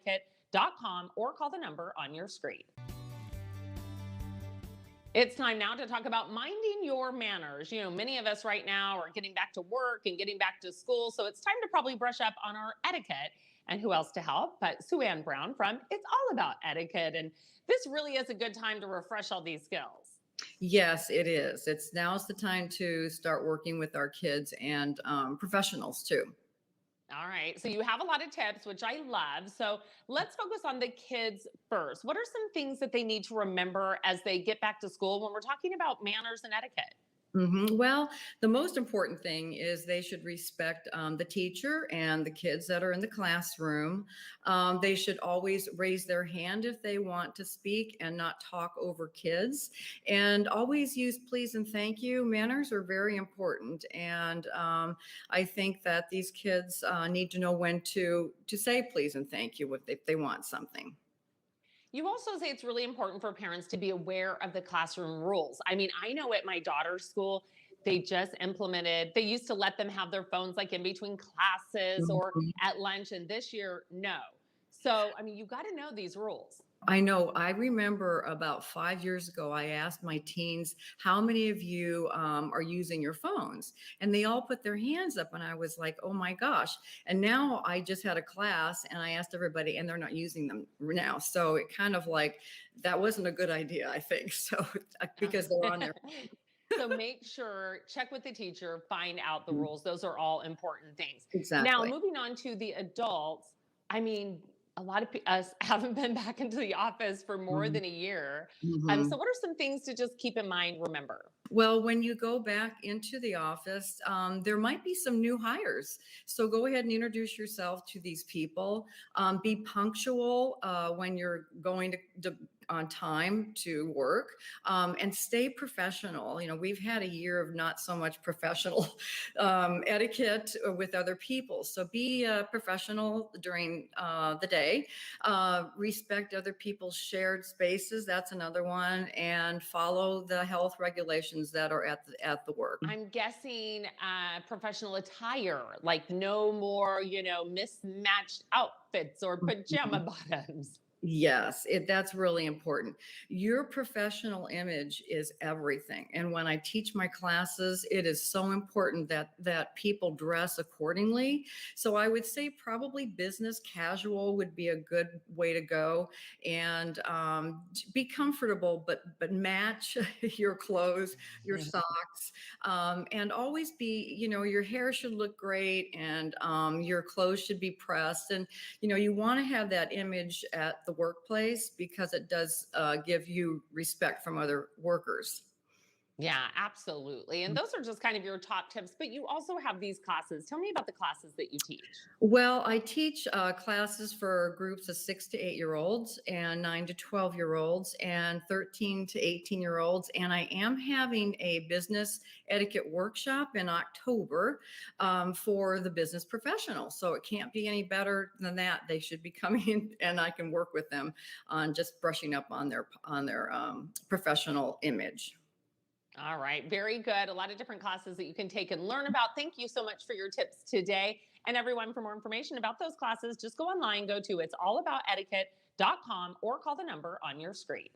etiquette.com or call the number on your screen. It's time now to talk about minding your manners. Many of us right now are getting back to work and getting back to school, so it's time to probably brush up on our etiquette. And who else to help but SueAnn Brown from It's All About Etiquette. And this really is a good time to refresh all these skills. Yes, it is. Now's the time to start working with our kids and professionals too. All right. So you have a lot of tips, which I love. So let's focus on the kids first. What are some things that they need to remember as they get back to school when we're talking about manners and etiquette? Well, the most important thing is they should respect the teacher and the kids that are in the classroom. They should always raise their hand if they want to speak and not talk over kids. And always use please and thank you. Manners are very important. And I think that these kids need to know when to say please and thank you if they want something. You also say it's really important for parents to be aware of the classroom rules. I mean, I know at my daughter's school, they used to let them have their phones like in between classes or Mhm. at lunch. And this year, no. So, I mean, you got to know these rules. I know. I remember about 5 years ago, I asked my teens, how many of you are using your phones? And they all put their hands up. And I was like, oh my gosh. And now I just had a class and I asked everybody, and they're not using them now. So it kind of like, that wasn't a good idea, I think. So because they're on their So make sure, check with the teacher, find out the phone. rules. Those are all important things. Now, Exactly. moving on to the adults, I mean, a lot of us haven't been back into the office for more Mhm. than a year. So, Mhm. what are some things to just keep in mind? Remember, Well, when you go back into the office, there might be some new hires. So go ahead and introduce yourself to these people. Be punctual when you're going on time to work, and stay professional. We've had a year of not so much professional etiquette with other people. So be professional during the day. Respect other people's shared spaces. That's another one. And follow the health regulations that are at the work. I'm guessing professional attire, like no more, mismatched outfits or pajama bottoms. Yes, that's really important. Your professional image is everything. And when I teach my classes, it is so important that people dress accordingly. So I would say probably business casual would be a good way to go, and be comfortable, but match your clothes, your socks, and always be. Your hair should look great, and your clothes should be pressed, and you want to have that image at the workplace because it does give you respect from other workers. Yeah, absolutely. And those are just kind of your top tips, but you also have these classes. Tell me about the classes that you teach. Well, I teach classes for groups of 6 to 8 year olds and 9 to 12 year olds and 13 to 18 year olds. And I am having a business etiquette workshop in October for the business professionals. So it can't be any better than that. They should be coming in, and I can work with them on just brushing up on their professional image. All right, very good. A lot of different classes that you can take and learn about. Thank you so much for your tips today. And everyone, for more information about those classes, just go online, go to itsallaboutetitiquette.com or call the number on your screen.